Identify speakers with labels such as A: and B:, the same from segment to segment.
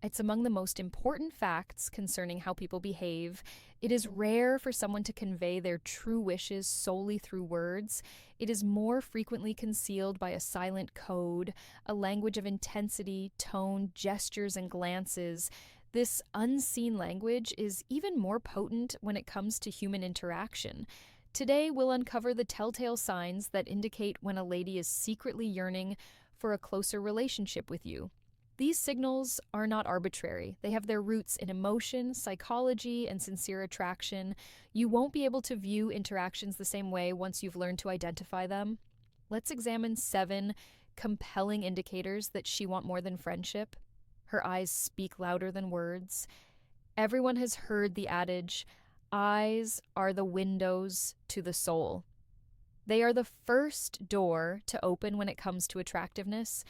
A: It's among the most important facts concerning how people behave. It is rare for someone to convey their true wishes solely through words. It is more frequently concealed by a silent code, a language of intensity, tone, gestures, and glances. This unseen language is even more potent when it comes to human interaction. Today, we'll uncover the telltale signs that indicate when a lady is secretly yearning for a closer relationship with you. These signals are not arbitrary. They have their roots in emotion, psychology, and sincere attraction. You won't be able to view interactions the same way once you've learned to identify them. Let's examine 7 compelling indicators that she wants more than friendship. Her eyes speak louder than words. Everyone has heard the adage, eyes are the windows to the soul. They are the first door to open when it comes to attractiveness.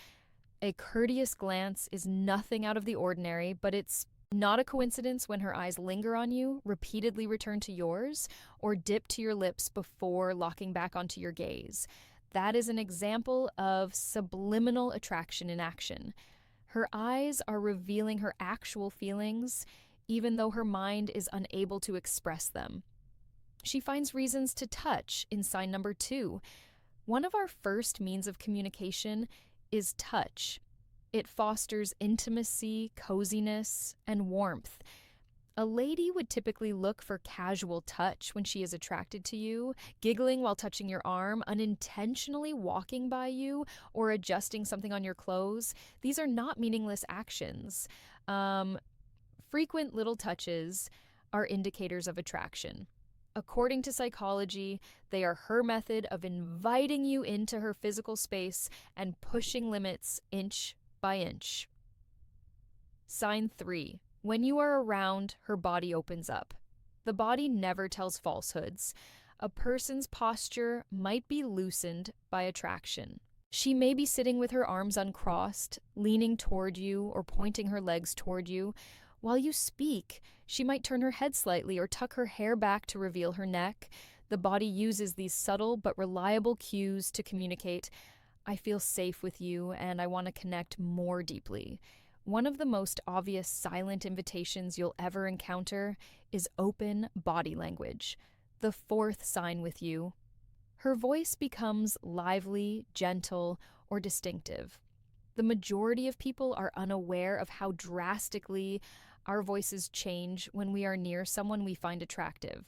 A: A courteous glance is nothing out of the ordinary, but it's not a coincidence when her eyes linger on you, repeatedly return to yours, or dip to your lips before locking back onto your gaze. That is an example of subliminal attraction in action. Her eyes are revealing her actual feelings, even though her mind is unable to express them. She finds reasons to touch in sign number 2. One of our first means of communication is touch. It fosters intimacy, coziness, and warmth. A lady would typically look for casual touch when she is attracted to you, giggling while touching your arm, unintentionally walking by you, or adjusting something on your clothes. These are not meaningless actions. Frequent little touches are indicators of attraction. According to psychology, they are her method of inviting you into her physical space and pushing limits inch by inch. Sign 3. When you are around, her body opens up. The body never tells falsehoods. A person's posture might be loosened by attraction. She may be sitting with her arms uncrossed, leaning toward you or pointing her legs toward you. While you speak, she might turn her head slightly or tuck her hair back to reveal her neck. The body uses these subtle but reliable cues to communicate, I feel safe with you and I want to connect more deeply. One of the most obvious silent invitations you'll ever encounter is open body language. The 4th sign with you. Her voice becomes lively, gentle, or distinctive. The majority of people are unaware of how drastically our voices change when we are near someone we find attractive.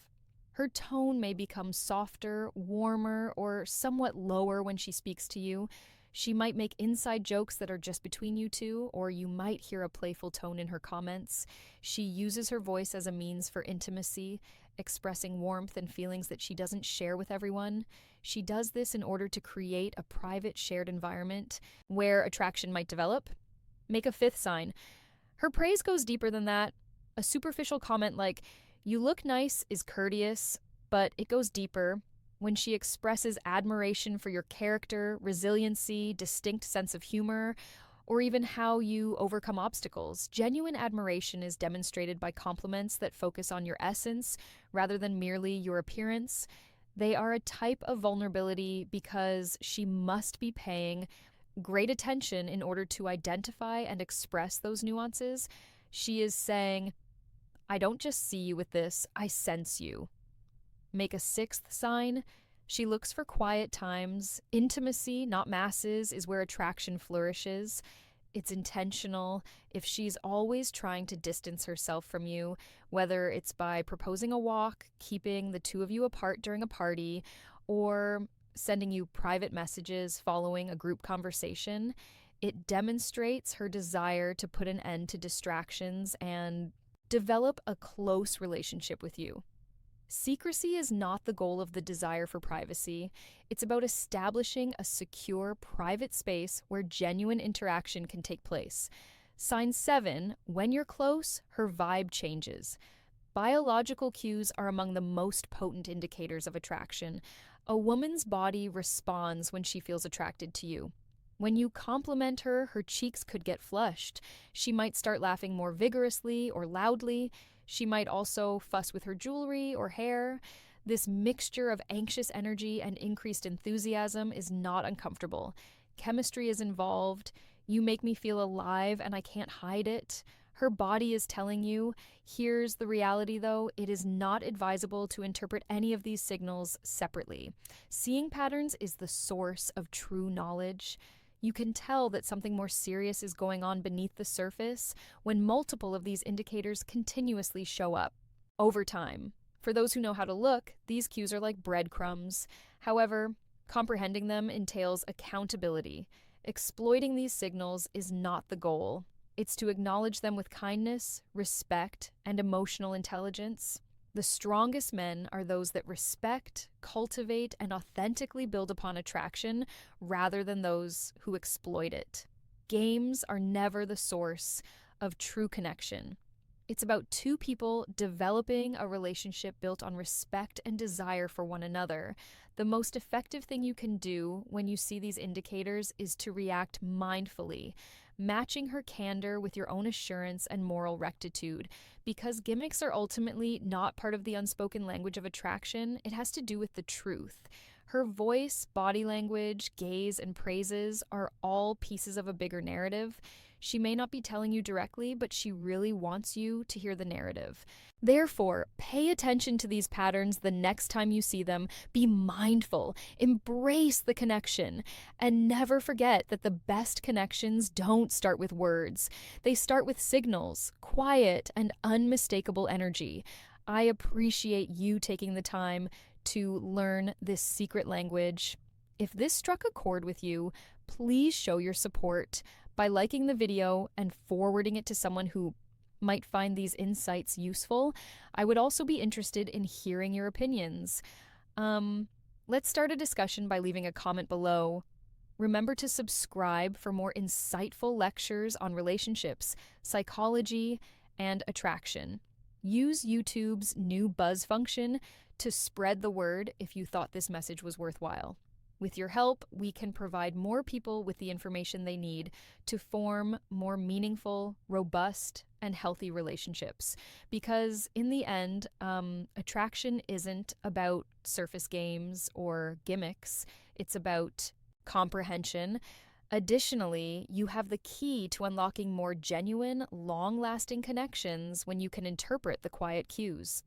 A: Her tone may become softer, warmer, or somewhat lower when she speaks to you. She might make inside jokes that are just between you two, or you might hear a playful tone in her comments. She uses her voice as a means for intimacy, expressing warmth and feelings that she doesn't share with everyone. She does this in order to create a private, shared environment where attraction might develop. Make a 5th sign. Her praise goes deeper than that. A superficial comment like, you look nice is courteous, but it goes deeper. When she expresses admiration for your character, resiliency, distinct sense of humor, or even how you overcome obstacles. Genuine admiration is demonstrated by compliments that focus on your essence rather than merely your appearance. They are a type of vulnerability because she must be paying great attention in order to identify and express those nuances. She is saying, I don't just see you with this, I sense you. Make a 6th sign. She looks for quiet times. Intimacy, not masses, is where attraction flourishes. It's intentional. If she's always trying to distance herself from you, whether it's by proposing a walk, keeping the two of you apart during a party, or sending you private messages following a group conversation, it demonstrates her desire to put an end to distractions and develop a close relationship with you. Secrecy is not the goal of the desire for privacy. It's about establishing a secure, private space where genuine interaction can take place. Sign 7, when you're close, her vibe changes. Biological cues are among the most potent indicators of attraction. A woman's body responds when she feels attracted to you. When you compliment her, her cheeks could get flushed. She might start laughing more vigorously or loudly. She might also fuss with her jewelry or hair. This mixture of anxious energy and increased enthusiasm is not uncomfortable. Chemistry is involved. You make me feel alive and I can't hide it. Her body is telling you. Here's the reality though, it is not advisable to interpret any of these signals separately. Seeing patterns is the source of true knowledge. You can tell that something more serious is going on beneath the surface when multiple of these indicators continuously show up over time. For those who know how to look, these cues are like breadcrumbs. However, comprehending them entails accountability. Exploiting these signals is not the goal. It's to acknowledge them with kindness, respect, and emotional intelligence. The strongest men are those that respect, cultivate, and authentically build upon attraction rather than those who exploit it. Games are never the source of true connection. It's about two people developing a relationship built on respect and desire for one another. The most effective thing you can do when you see these indicators is to react mindfully, matching her candor with your own assurance and moral rectitude. Because gimmicks are ultimately not part of the unspoken language of attraction, it has to do with the truth. Her voice, body language, gaze, and praises are all pieces of a bigger narrative. She may not be telling you directly, but she really wants you to hear the narrative. Therefore, pay attention to these patterns the next time you see them. Be mindful, embrace the connection, and never forget that the best connections don't start with words. They start with signals, quiet, and unmistakable energy. I appreciate you taking the time to learn this secret language. If this struck a chord with you, please show your support by liking the video and forwarding it to someone who might find these insights useful. I would also be interested in hearing your opinions. Let's start a discussion by leaving a comment below. Remember to subscribe for more insightful lectures on relationships, psychology, and attraction. Use YouTube's new buzz function to spread the word if you thought this message was worthwhile. With your help, we can provide more people with the information they need to form more meaningful, robust, and healthy relationships. Because in the end, attraction isn't about surface games or gimmicks. It's about comprehension. Additionally, you have the key to unlocking more genuine, long-lasting connections when you can interpret the quiet cues.